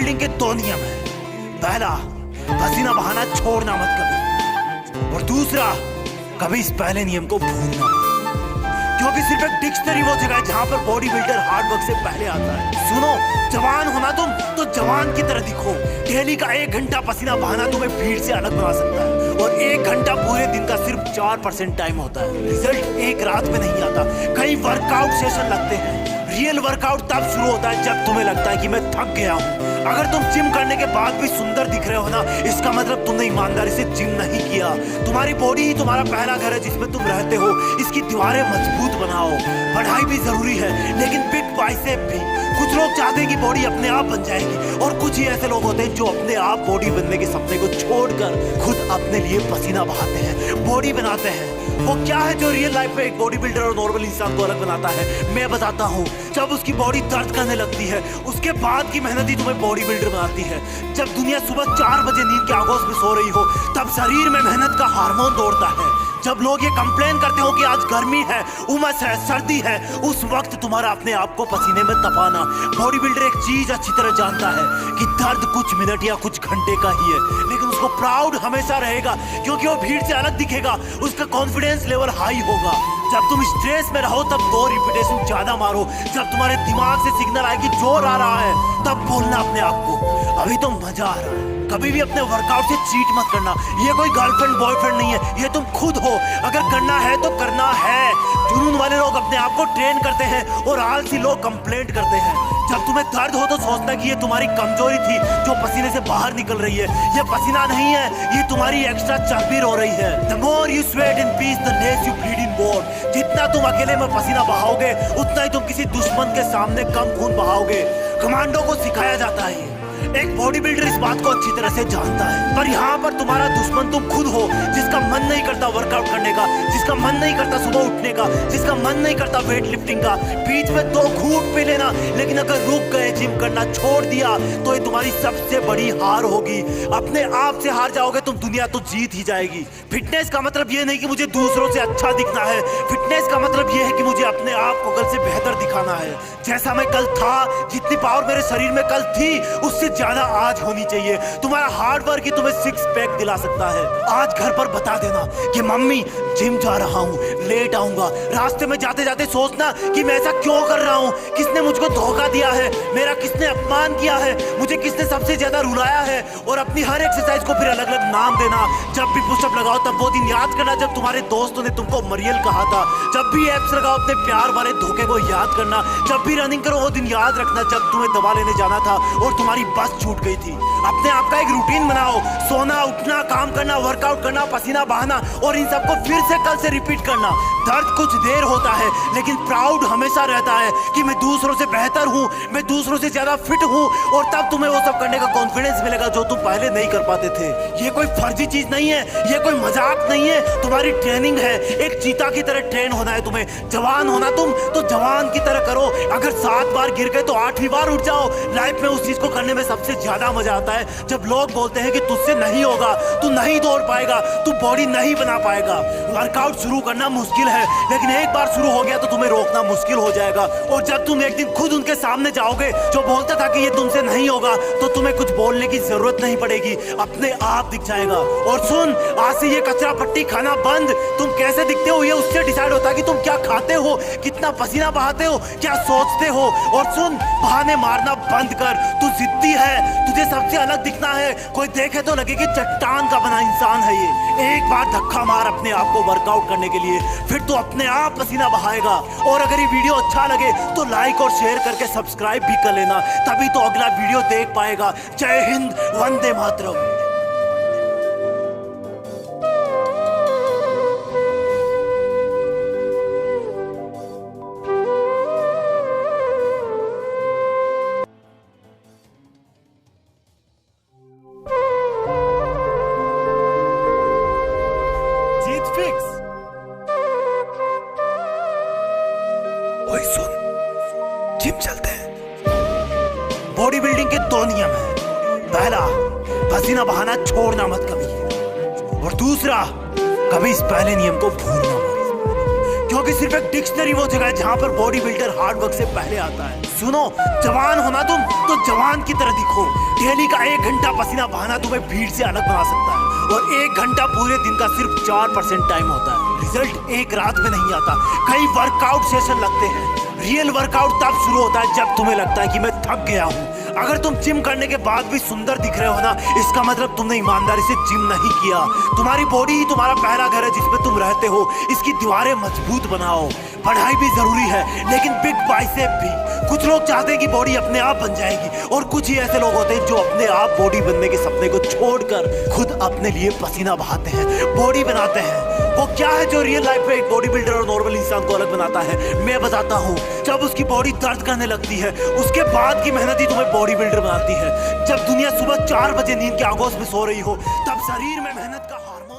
Building के दो नियम है। पहला, पसीना बहाना छोड़ना मत कभी, और दूसरा, कभी इस पहले नियम को भूलना मत। क्योंकि सिर्फ एक डिक्शनरी वो जगह है जहां पर बॉडी बिल्डर हार्ड वर्क से पहले आता है। सुनो, जवान होना तुम तो जवान की तरह दिखो। डेली का 1 घंटा पसीना बहाना तुम्हें भीड़ से अलग बना सकता है, और 1 घंटा पूरे दिन का सिर्फ 4% टाइम होता है। रिजल्ट एक रात में नहीं आता, कई वर्कआउट सेशन लगते हैं। रियल वर्कआउट तब शुरू होता है जब तुम्हें लगता है कि मैं थक गया हूँ। अगर तुम जिम करने के बाद भी सुंदर दिख रहे हो ना, इसका मतलब तुमने ईमानदारी से जिम नहीं किया। तुम्हारी बॉडी ही तुम्हारा पहला घर है जिसमें तुम रहते हो। इसकी दीवारें मजबूत बनाओ। पढ़ाई भी जरूरी है, लेकिन बिग बाइसेप भी। कुछ लोग चाहते हैं कि बॉडी अपने आप बन जाएगी, और कुछ ही ऐसे लोग होते हैं जो अपने आप बॉडी बनने के सपने को छोड़कर खुद अपने लिए पसीना बहाते हैं, बॉडी बनाते हैं। वो क्या है जो रियल लाइफ में एक बॉडी बिल्डर और नॉर्मल इंसान को अलग बनाता है? मैं बताता हूँ। जब उसकी बॉडी दर्द करने लगती है, उसके बाद की मेहनत ही तुम्हें बॉडी बिल्डर बनाती है। जब दुनिया सुबह 4 बजे नींद के आगोश में सो रही हो, तब शरीर में मेहनत का हार्मोन दौड़ता है। जब लोग ये कंप्लेन करते हो कि आज गर्मी है, उमस है, सर्दी है, उस वक्त तुम्हारा अपने आप को पसीने में तपाना। बॉडी बिल्डर एक चीज अच्छी तरह जानता है कि दर्द कुछ मिनट या कुछ घंटे का ही है, लेकिन उसको प्राउड हमेशा रहेगा, क्योंकि वो भीड़ से अलग दिखेगा। उसका कॉन्फिडेंस लेवल हाई होगा। जब तुम स्ट्रेस में रहो तब 2 रिपीटेशन ज्यादा मारो। जब तुम्हारे दिमाग से सिग्नल आए कि जोर आ रहा है, तब बोलना अपने आप को, अभी तो मजा आ रहा है। कभी भी अपने वर्कआउट से चीट मत करना। ये कोई गर्लफ्रेंड बॉयफ्रेंड नहीं है, ये तुम खुद हो। अगर करना है तो करना है। जुनून वाले लोग अपने आप को ट्रेन करते हैं, और आलसी लोग कंप्लेंट करते हैं। जब तुम्हें दर्द हो तो सोचना कि ये तुम्हारी कमजोरी थी जो पसीने से बाहर निकल रही है। ये पसीना नहीं है, ये तुम्हारी एक्स्ट्रा चर्बी रो रही है। The more you sweat in peace, the less you bleed in war. जितना तुम अकेले में पसीना बहाओगे, उतना ही तुम किसी दुश्मन के सामने कम खून बहाओगे। कमांडो को सिखाया जाता है। एक बॉडी बिल्डर इस बात को अच्छी तरह से जानता है, पर यहाँ पर तुम्हारा दुश्मन तुम खुद हो, जिसका मन नहीं करता वर्कआउट करने का, जिसका मन नहीं करता सुबह उठने का, जिसका मन नहीं करता वेट लिफ्टिंग का। बीच में 2 घूंट पी लेना, लेकिन अगर रुक गए जिम करना छोड़ दिया तो ये तुम्हारी सबसे बड़ी हार होगी। अपने आप से हार जाओगे तुम, दुनिया तो जीत ही जाएगी। फिटनेस का मतलब ये नहीं कि मुझे दूसरों से अच्छा दिखना है। फिटनेस का मतलब ये है कि मुझे अपने आप को कल से बेहतर दिखाना है। जैसा मैं कल था, जितनी पावर मेरे शरीर में कल थी, उससे ज्यादा आज होनी चाहिए। तुम्हारा हार्ड वर्क ही तुम्हें 6 पैक दिला सकता है। आज घर पर बता देना कि मम्मी जिम जा रहा हूँ, लेट आऊंगा। रास्ते में जाते जाते सोचना कि मैं ऐसा क्यों कर रहा हूँ, किसने मुझको धोखा दिया है, मेरा किसने अपमान किया है, मुझे किसने सबसे ज्यादा रुलाया है। और अपनी हर एक्सरसाइज को फिर अलग अलग नाम देना। जब भी पुशअप लगाओ तब वो दिन याद करना जब तुम्हारे दोस्तों ने तुमको मरियल कहा था। जब भी एप्स लगाओ अपने प्यार वाले धोखे को याद करना। जब भी रनिंग करो वो दिन याद रखना जब तुम्हें दवा लेने जाना था और तुम्हारी बस छूट गई थी। अपने आप का एक रूटीन बनाओ। सोना, उठना, काम करना, वर्कआउट करना, पसीना बहाना, और इन सबको फिर से कल से रिपीट करना। दर्द कुछ देर होता है, लेकिन प्राउड हमेशा रहता है कि मैं दूसरों से बेहतर हूँ, मैं दूसरों से ज्यादा फिट हूँ। और तब तुम्हें वो सब करने का कॉन्फिडेंस मिलेगा जो तुम पहले नहीं कर पाते थे। ये कोई फर्जी चीज नहीं है, ये कोई मजाक नहीं है, तुम्हारी ट्रेनिंग है। एक चीता की तरह ट्रेन होना है तुम्हें। जवान होना तुम तो जवान की तरह करो। अगर 7 बार गिर गए तो 8वीं बार उठ जाओ। लाइफ में उस चीज को करने में सबसे ज्यादा मजा आता है जब लोग बोलते हैं कि तुझसे नहीं होगा, तू नहीं दौड़ पाएगा, तू बॉडी नहीं बना पाएगा। वर्कआउट शुरू करना मुश्किल है, लेकिन एक बार शुरू हो गया तो तुम्हें रोकना मुश्किल हो जाएगा। और जब तुम एक दिन खुद उनके सामने जाओगे जो बोलता था कि ये तुमसे नहीं होगा, तो तुम्हें कुछ बोलने की जरूरत नहीं पड़ेगी, अपने आप दिख जाएगा। और सुन, आज से ये कचरा पट्टी खाना बंद। तुम कैसे दिखते हो ये उससे डिसाइड होता है कि तुम क्या खाते हो, कितना पसीना बहाते हो, क्या सोचते हो। और सुन, बहाने मारना बंद कर। तू जिद्दी है, तुझे सबसे अलग दिखना है। कोई देखे तो लगे कि चट्टान का बना इंसान है ये। एक बार धक्का मार अपने आप को वर्कआउट करने के लिए, फिर तो अपने आप पसीना बहाएगा। और अगर ये वीडियो अच्छा लगे तो लाइक और शेयर करके सब्सक्राइब भी कर लेना, तभी तो अगला वीडियो देख पाएगा। जय हिंद, वंदे मातरम। ओए सुन, जिम चलते हैं। बॉडी बिल्डिंग के 2 नियम है। पहला, पसीना बहाना छोड़ना मत कभी, और दूसरा, कभी इस पहले नियम को भूलना मत। क्योंकि सिर्फ एक डिक्शनरी वो जगह है जहां पर बॉडी बिल्डर हार्ड वर्क से पहले आता है। सुनो, जवान होना तुम तो जवान की तरह दिखो। डेली का 1 घंटा पसीना बहाना तुम्हें भीड़ से अलग बना सकता है, और 1 घंटा पूरे दिन का सिर्फ 4% टाइम होता है। रिजल्ट एक रात में नहीं आता, कई वर्कआउट सेशन लगते हैं। रियल वर्कआउट तब शुरू होता है जब तुम्हें लगता है कि मैं थक गया हूँ। अगर तुम जिम करने के बाद भी सुंदर दिख रहे हो ना, इसका मतलब तुमने ईमानदारी से जिम नहीं किया। तुम्हारी बॉडी ही तुम्हारा पहला घर है जिसमें तुम रहते हो। इसकी दीवारें मजबूत बनाओ। पढ़ाई भी जरूरी है, लेकिन बिग बाइसेप भी। कुछ लोग चाहते हैं कि बॉडी अपने आप बन जाएगी, और कुछ ही ऐसे लोग होते हैं जो अपने आप बॉडी बनने के सपने को छोड़कर खुद अपने लिए पसीना बहाते हैं, बॉडी बनाते हैं। वो क्या है जो रियल लाइफ में एक बॉडी बिल्डर और नॉर्मल इंसान को अलग बनाता है? मैं बताता हूँ। जब उसकी बॉडी दर्द करने लगती है, उसके बाद की मेहनत ही तुम्हें बॉडी बिल्डर बनाती है। जब दुनिया सुबह 4 बजे नींद के आगोश में सो रही हो, तब शरीर में मेहनत का हार्मोन